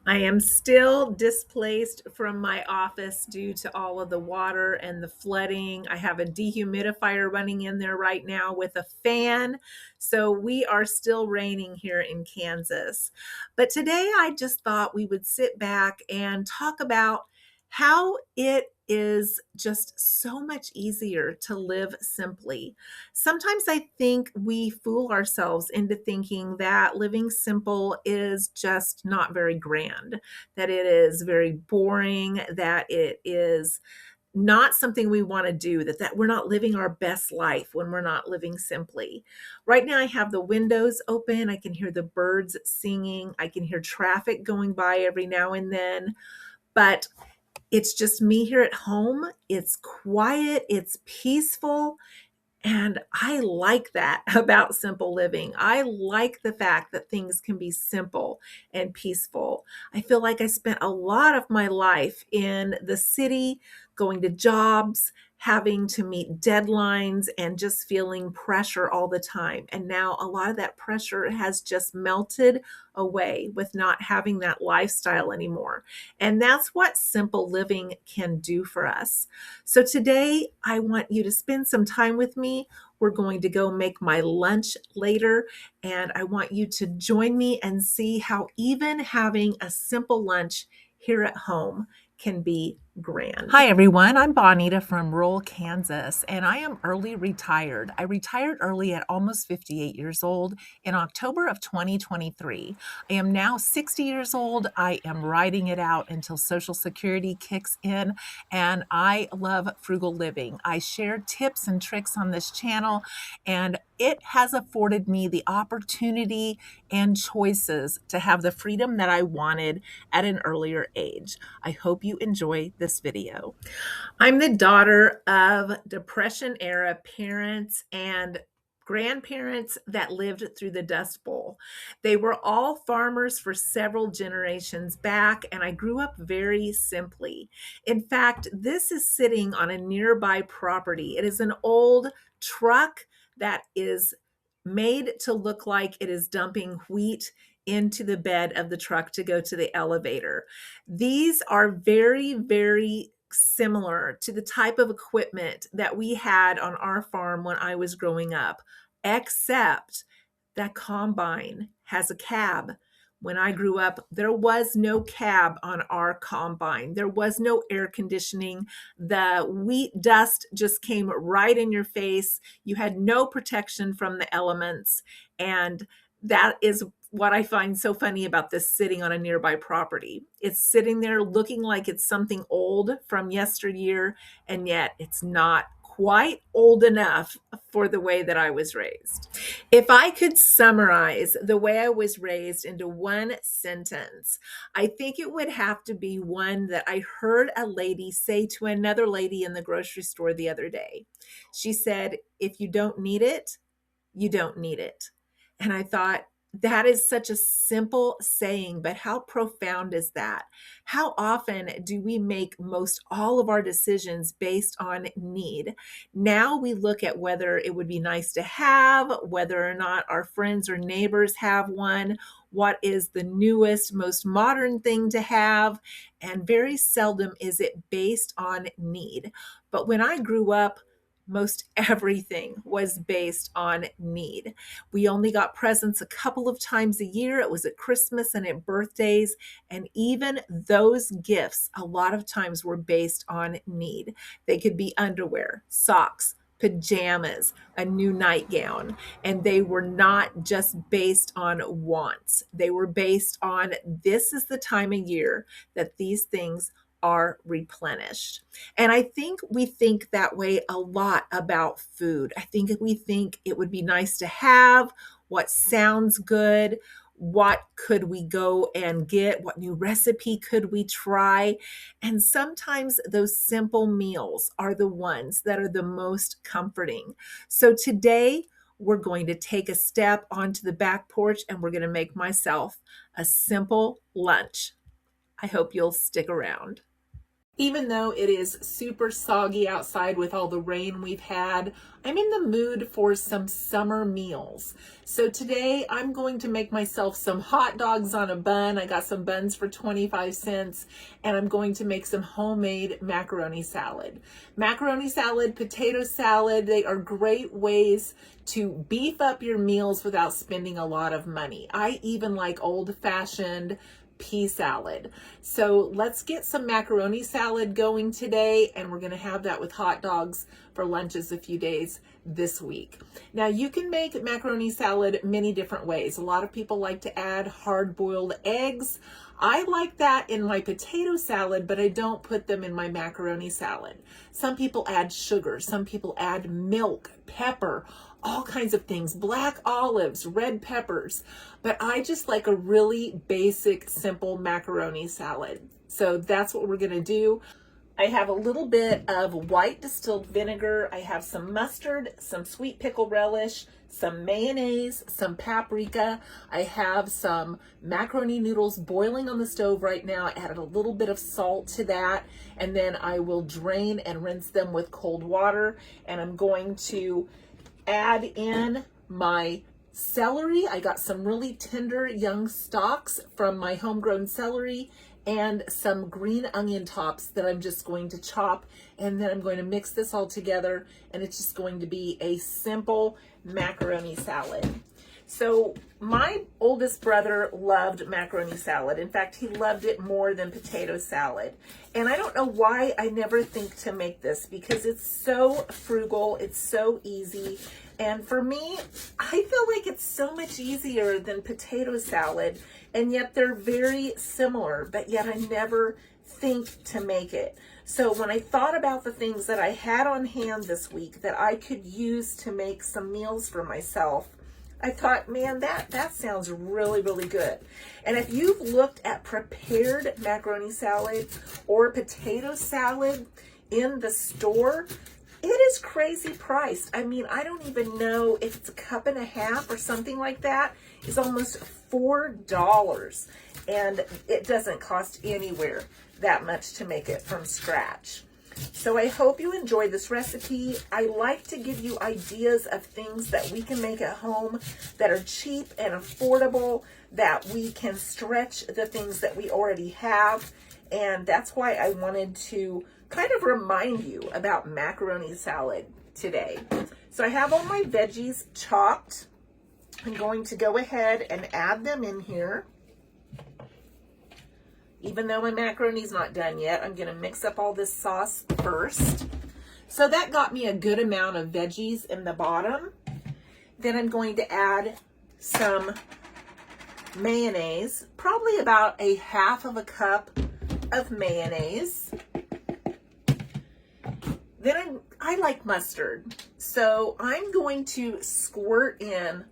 I am still displaced from my office due to all of the water and the flooding. I have a dehumidifier running in there right now with a fan. So we are still raining here in Kansas. But today I just thought we would sit back and talk about how it is just so much easier to live simply. Sometimes I think we fool ourselves into thinking that living simple is just not very grand, that it is very boring, that it is not something we want to do, that we're not living our best life when we're not living simply. Right now I have the windows open. I can hear the birds singing. I can hear traffic going by every now and then. But it's just me here at home. It's quiet, it's peaceful, and I like that about simple living. I like the fact that things can be simple and peaceful. I feel like I spent a lot of my life in the city, going to jobs, having to meet deadlines, and just feeling pressure all the time. And now a lot of that pressure has just melted away with not having that lifestyle anymore. And that's what simple living can do for us. So today, I want you to spend some time with me. We're going to go make my lunch later, and I want you to join me and see how even having a simple lunch here at home can be grand. Hi, everyone. I'm Bonita from rural Kansas, and I am early retired. I retired early at almost 58 years old in October of 2023. I am now 60 years old. I am riding it out until Social Security kicks in, and I love frugal living. I share tips and tricks on this channel, and it has afforded me the opportunity and choices to have the freedom that I wanted at an earlier age. I hope you enjoy this video. I'm the daughter of Depression era parents and grandparents that lived through the Dust Bowl. They were all farmers for several generations back, and I grew up very simply. In fact, this is sitting on a nearby property. It is an old truck that is made to look like it is dumping wheat into the bed of the truck to go to the elevator. These are very, very similar to the type of equipment that we had on our farm when I was growing up, except that combine has a cab. When I grew up, there was no cab on our combine. There was no air conditioning. The wheat dust just came right in your face. You had no protection from the elements. And that is what I find so funny about this sitting on a nearby property. It's sitting there looking like it's something old from yesteryear, and yet it's not quite old enough for the way that I was raised. If I could summarize the way I was raised into one sentence, I think it would have to be one that I heard a lady say to another lady in the grocery store the other day. She said, "If you don't need it, you don't need it." And I thought, that is such a simple saying, but how profound is that? How often do we make most all of our decisions based on need? Now we look at whether it would be nice to have, whether or not our friends or neighbors have one, what is the newest, most modern thing to have, and very seldom is it based on need. But when I grew up, most everything was based on need. We only got presents a couple of times a year. It was at Christmas and at birthdays. And even those gifts, a lot of times, were based on need. They could be underwear, socks, pajamas, a new nightgown. And they were not just based on wants. They were based on, this is the time of year that these things are replenished. And I think we think that way a lot about food. I think we think it would be nice to have, what sounds good, what could we go and get, what new recipe could we try. And sometimes those simple meals are the ones that are the most comforting. So today, we're going to take a step onto the back porch and we're going to make myself a simple lunch. I hope you'll stick around. Even though it is super soggy outside with all the rain we've had, I'm in the mood for some summer meals. So today I'm going to make myself some hot dogs on a bun. I got some buns for 25 cents, and I'm going to make some homemade macaroni salad. Macaroni salad, potato salad, they are great ways to beef up your meals without spending a lot of money. I even like old-fashioned pea salad. So let's get some macaroni salad going today, and we're going to have that with hot dogs for lunches a few days this week. Now you can make macaroni salad many different ways. A lot of people like to add hard-boiled eggs. I like that in my potato salad, but I don't put them in my macaroni salad. Some people add sugar, some people add milk, pepper, all kinds of things, black olives, red peppers, but I just like a really basic, simple macaroni salad. So that's what we're gonna do. I have a little bit of white distilled vinegar. I have some mustard, some sweet pickle relish, some mayonnaise, some paprika. I have some macaroni noodles boiling on the stove right now. I added a little bit of salt to that, and then I will drain and rinse them with cold water, and I'm going to add in my celery. I got some really tender young stalks from my homegrown celery and some green onion tops that I'm just going to chop, and then I'm going to mix this all together, and it's just going to be a simple macaroni salad. So my oldest brother loved macaroni salad. In fact, he loved it more than potato salad. And I don't know why I never think to make this, because it's so frugal, it's so easy. And for me, I feel like it's so much easier than potato salad, and yet they're very similar, but yet I never think to make it. So when I thought about the things that I had on hand this week that I could use to make some meals for myself, I thought, man, that sounds really, really good. And if you've looked at prepared macaroni salad or potato salad in the store, it is crazy priced. I mean, I don't even know if it's a cup and a half or something like that. It's almost $4, and it doesn't cost anywhere that much to make it from scratch. So I hope you enjoy this recipe. I like to give you ideas of things that we can make at home that are cheap and affordable, that we can stretch the things that we already have. And that's why I wanted to kind of remind you about macaroni salad today. So I have all my veggies chopped. I'm going to go ahead and add them in here. Even though my macaroni's not done yet, I'm gonna mix up all this sauce first. So that got me a good amount of veggies in the bottom. Then I'm going to add some mayonnaise, probably about a half of a cup of mayonnaise. Then I like mustard. So I'm going to squirt in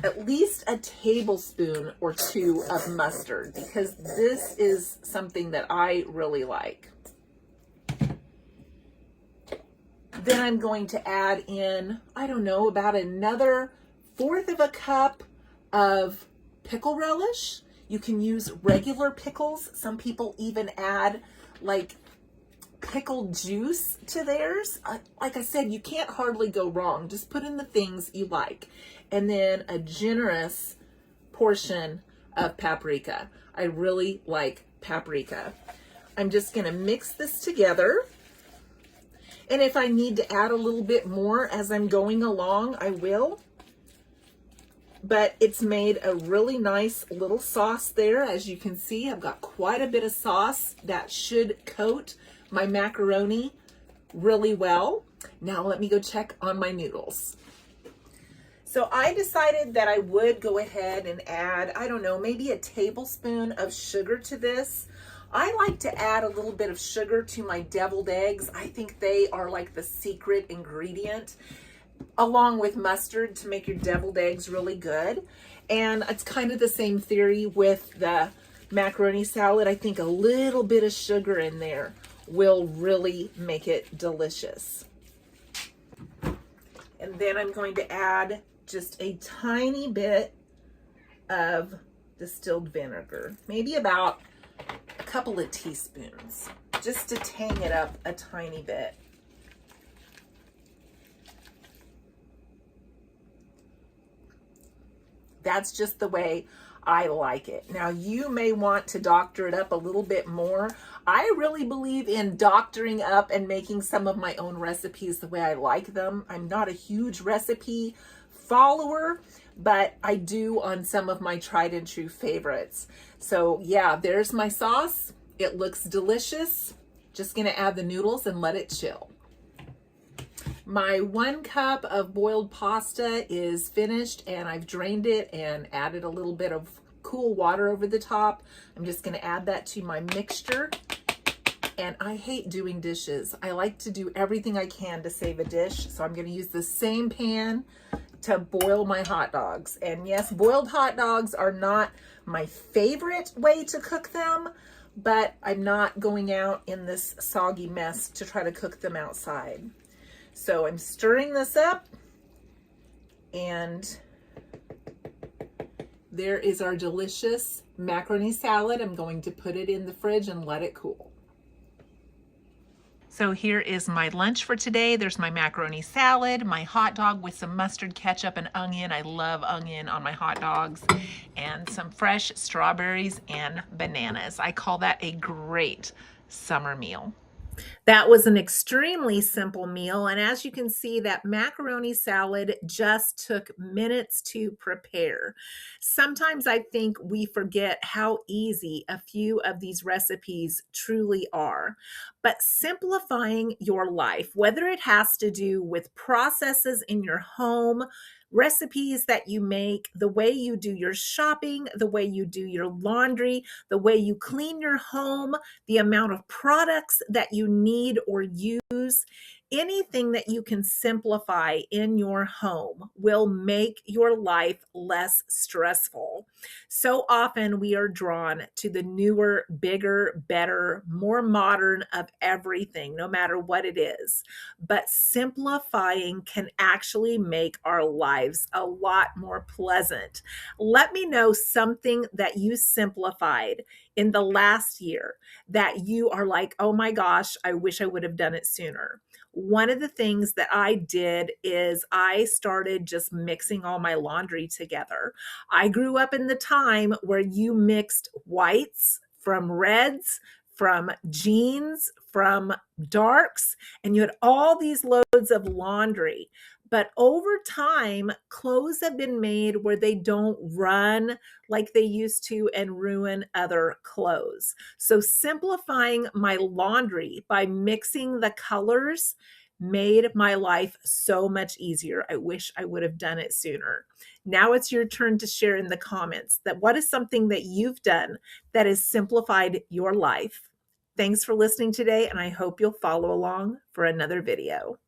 at least a tablespoon or two of mustard, because this is something that I really like. Then I'm going to add in, I don't know, about another fourth of a cup of pickle relish. You can use regular pickles. Some people even add like pickle juice to theirs. Like I said, you can't hardly go wrong. Just put in the things you like. And then a generous portion of paprika. I really like paprika. I'm just gonna mix this together. And if I need to add a little bit more as I'm going along, I will. But it's made a really nice little sauce there. As you can see, I've got quite a bit of sauce that should coat my macaroni really well. Now let me go check on my noodles. So I decided that I would go ahead and add, I don't know, maybe a tablespoon of sugar to this. I like to add a little bit of sugar to my deviled eggs. I think they are like the secret ingredient, along with mustard, to make your deviled eggs really good. And it's kind of the same theory with the macaroni salad. I think a little bit of sugar in there will really make it delicious. And then I'm going to add just a tiny bit of distilled vinegar, maybe about a couple of teaspoons. just to tang it up a tiny bit. That's just the way I like it. Now, you may want to doctor it up a little bit more. I really believe in doctoring up and making some of my own recipes the way I like them. I'm not a huge recipe follower, but I do on some of my tried and true favorites. So yeah, there's my sauce. It looks delicious. Just gonna add the noodles and let it chill. My 1 cup of boiled pasta is finished, and I've drained it and added a little bit of cool water over the top. I'm just going to add that to my mixture. And I hate doing dishes. I like to do everything I can to save a dish. So I'm going to use the same pan to boil my hot dogs. And yes, boiled hot dogs are not my favorite way to cook them, but I'm not going out in this soggy mess to try to cook them outside. So I'm stirring this up, and there is our delicious macaroni salad. I'm going to put it in the fridge and let it cool. So here is my lunch for today. There's my macaroni salad, my hot dog with some mustard, ketchup, and onion. I love onion on my hot dogs, and some fresh strawberries and bananas. I call that a great summer meal. That was an extremely simple meal, and as you can see, that macaroni salad just took minutes to prepare. Sometimes I think we forget how easy a few of these recipes truly are. But simplifying your life, whether it has to do with processes in your home, recipes that you make, the way you do your shopping, the way you do your laundry, the way you clean your home, the amount of products that you need or use, anything that you can simplify in your home will make your life less stressful. So often we are drawn to the newer, bigger, better, more modern of everything, no matter what it is. But simplifying can actually make our lives a lot more pleasant. Let me know something that you simplified in the last year that you are like, oh my gosh, I wish I would have done it sooner. One of the things that I did is I started just mixing all my laundry together. I grew up in the time where you mixed whites from reds, from jeans, from darks, and you had all these loads of laundry. But over time, clothes have been made where they don't run like they used to and ruin other clothes. So simplifying my laundry by mixing the colors made my life so much easier. I wish I would have done it sooner. Now it's your turn to share in the comments that what is something that you've done that has simplified your life. Thanks for listening today, and I hope you'll follow along for another video.